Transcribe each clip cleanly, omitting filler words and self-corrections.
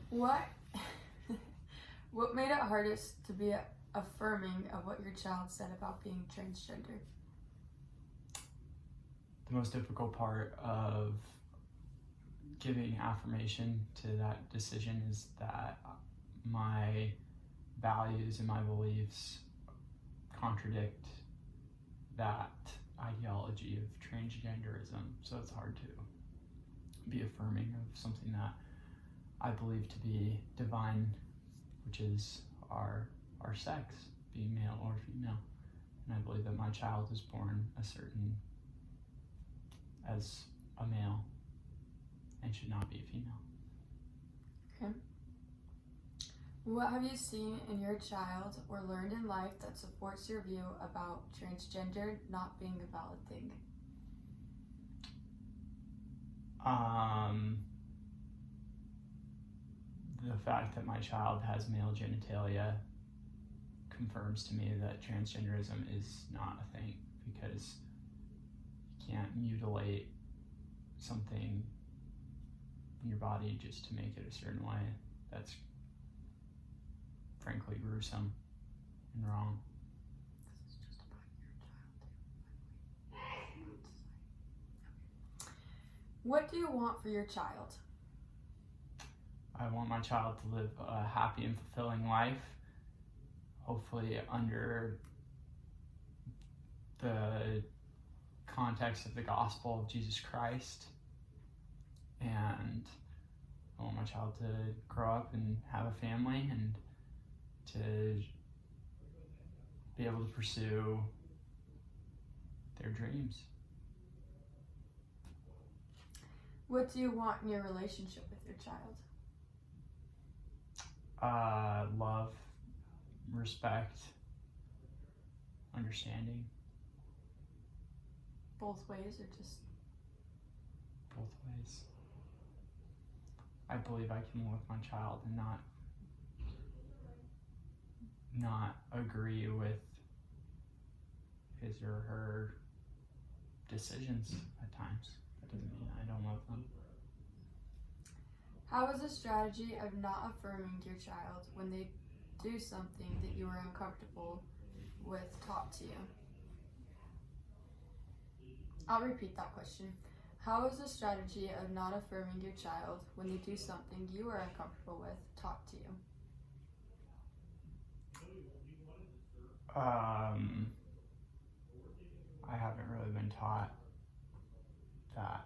What what made it hardest to be affirming of what your child said about being transgender? The most difficult part of giving affirmation to that decision is that my values and my beliefs contradict that ideology of transgenderism. So it's hard to be affirming of something that I believe to be divine, which is our sex, being male or female. And I believe that my child is born as a male and should not be a female. Okay. What have you seen in your child or learned in life that supports your view about transgender not being a valid thing? The fact that my child has male genitalia confirms to me that transgenderism is not a thing, because you can't mutilate something in your body just to make it a certain way. That's frankly gruesome and wrong. This is just about your child. What do you want for your child? I want my child to live a happy and fulfilling life, hopefully under the context of the gospel of Jesus Christ. And I want my child to grow up and have a family and to be able to pursue their dreams. What do you want in your relationship with your child? Love, respect, understanding. Both ways or just? Both ways. I believe I can live with my child and not agree with his or her decisions at times. That doesn't mean I don't love them. How is a strategy of not affirming your child when they do something that you are uncomfortable with taught to you? I'll repeat that question. How is a strategy of not affirming your child when they do something you are uncomfortable with taught to you? I haven't really been taught that.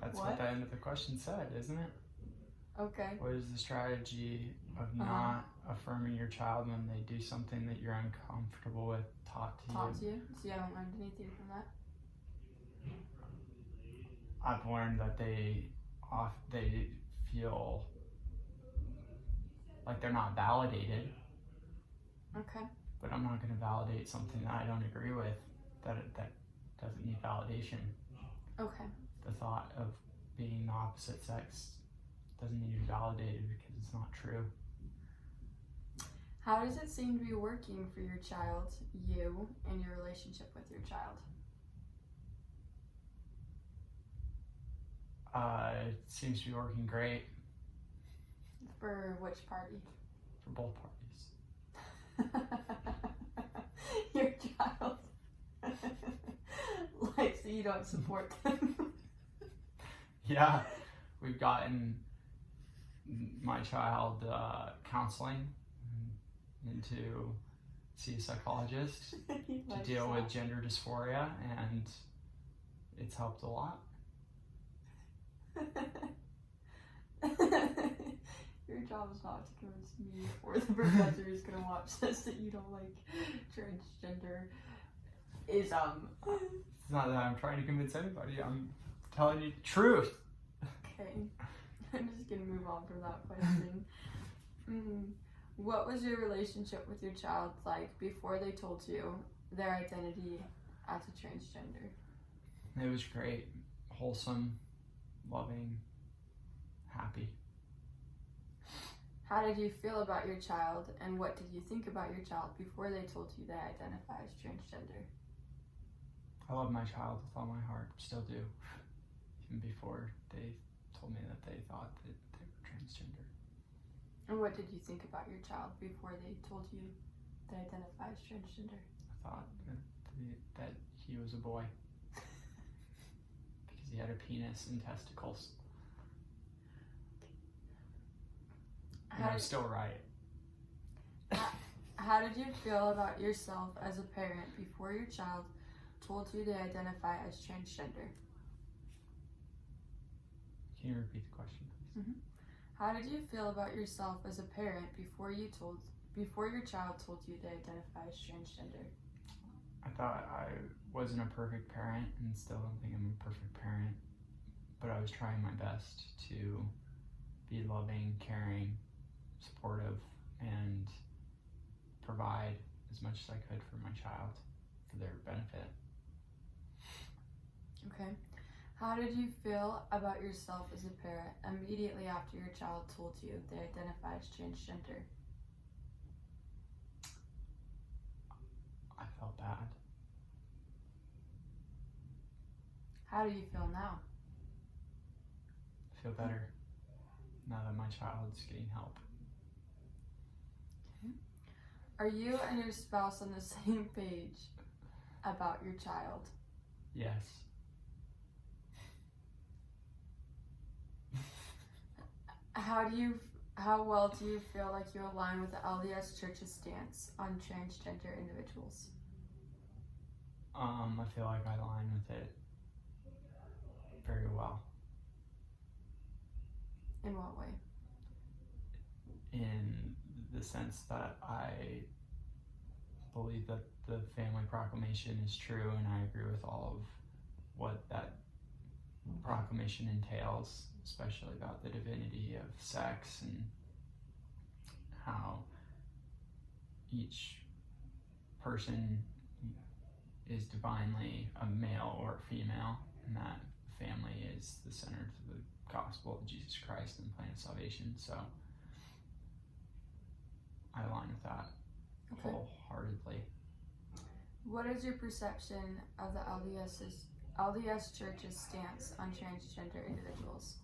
That's what the end of the question said, isn't it? Okay. What is the strategy of not affirming your child when they do something that you're uncomfortable with taught to you? Taught to you? So you haven't learned anything from that? I've learned that they feel like they're not validated. Okay. But I'm not going to validate something that I don't agree with, that doesn't need validation. Okay. The thought of being the opposite sex doesn't need to be validated because it's not true. How does it seem to be working for your child, you, and your relationship with your child? It seems to be working great. For which party? For both parties. Your child. Like, so you don't support them? Yeah, we've gotten my child counseling and to see a psychologist to deal with gender dysphoria, and it's helped a lot. Your job is not to convince me or the professor who's gonna watch this that you don't like transgender. It's not that I'm trying to convince anybody. I'm telling you the truth. Okay, I'm just gonna move on from that question. What was your relationship with your child like before they told you their identity as a transgender? It was great, wholesome, loving, happy. How did you feel about your child, and what did you think about your child before they told you they identify as transgender? I love my child with all my heart, still do. even before they told me that they thought that they were transgender. And what did you think about your child before they told you they identify as transgender? I thought that he was a boy because he had a penis and testicles. And I was still right. How did you feel about yourself as a parent before your child told you they identify as transgender? Can you repeat the question, please? Mm-hmm. How did you feel about yourself as a parent before your child told you they identify as transgender? I thought I wasn't a perfect parent, and still don't think I'm a perfect parent, but I was trying my best to be loving, caring, supportive, and provide as much as I could for my child for their benefit. Okay. How did you feel about yourself as a parent immediately after your child told you they identify as transgender? I felt bad. How do you feel now? I feel better now that my child's getting help. Okay. Are you and your spouse on the same page about your child? Yes. How well do you feel like you align with the LDS Church's stance on transgender individuals? I feel like I align with it very well. In what way? In the sense that I believe that the family proclamation is true, and I agree with all of what that proclamation entails, especially about the divinity of sex and how each person is divinely a male or a female, and that family is the center of the gospel of Jesus Christ and the plan of salvation. So I align with that wholeheartedly. What is your perception of the LDS Church's stance on transgender individuals?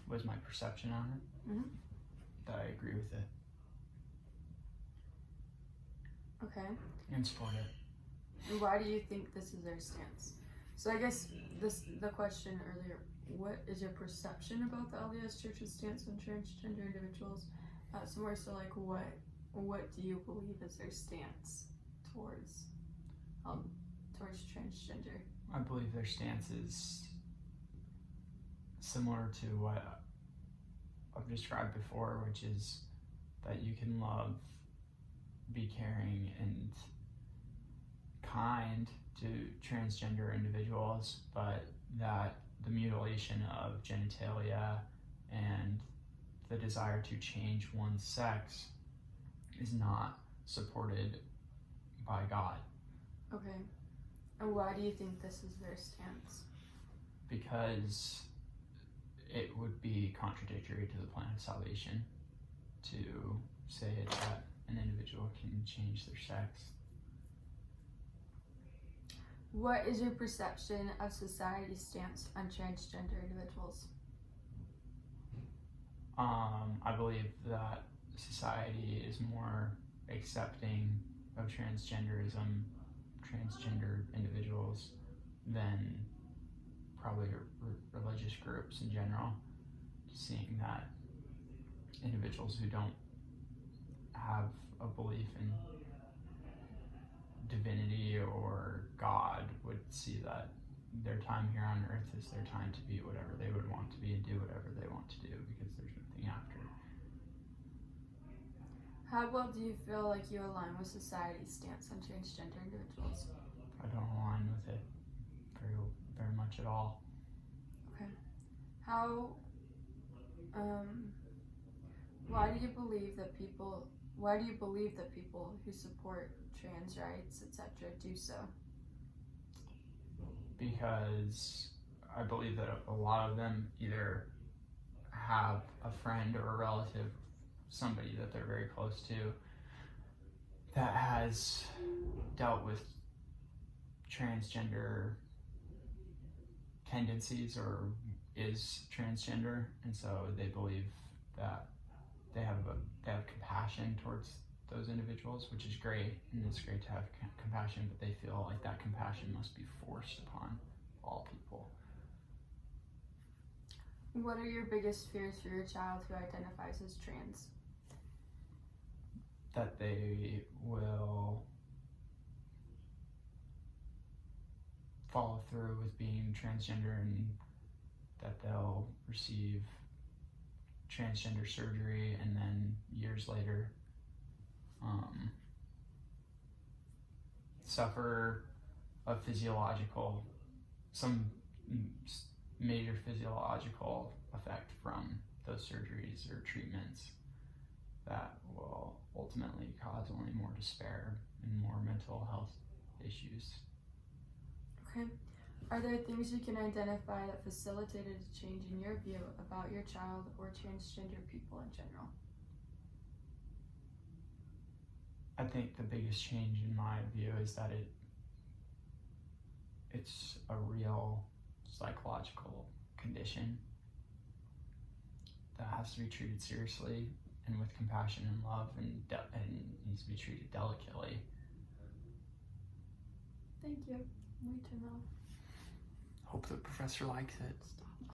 What is my perception on it? Mm-hmm. That I agree with it. Okay. And support it. And why do you think this is their stance? So I guess the question earlier, what is your perception about the LDS Church's stance on transgender individuals? So more so like what do you believe is their stance towards transgender? I believe their stance is similar to what I've described before, which is that you can love, be caring, and kind to transgender individuals, but that the mutilation of genitalia and the desire to change one's sex is not supported by God. Okay. And why do you think this is their stance? Because it would be contradictory to the plan of salvation to say that an individual can change their sex. What is your perception of society's stance on transgender individuals? I believe that society is more accepting of transgenderism, transgender individuals, than probably religious groups in general. Seeing that individuals who don't have a belief in divinity or God would see that their time here on earth is their time to be whatever they would want to be and do whatever they want to do, because there's nothing after. How well do you feel like you align with society's stance on transgender individuals? I don't align with it very much at all. Okay. Why do you believe that people who support trans rights, etc., do so? Because I believe that a lot of them either have a friend or a relative, somebody that they're very close to, that has dealt with transgender tendencies or is transgender, and so they believe that they have compassion towards those individuals, which is great, and it's great to have compassion, but they feel like that compassion must be forced upon all people. What are your biggest fears for your child who identifies as trans? That they will follow through with being transgender, and that they'll receive transgender surgery and then years later suffer some major physiological effect from those surgeries or treatments that will ultimately cause only more despair and more mental health issues. Okay. Are there things you can identify that facilitated a change in your view about your child or transgender people in general? I think the biggest change in my view is that it's a real psychological condition that has to be treated seriously and with compassion and love, and needs to be treated delicately. Thank you. Me too, though. Hope the professor likes it.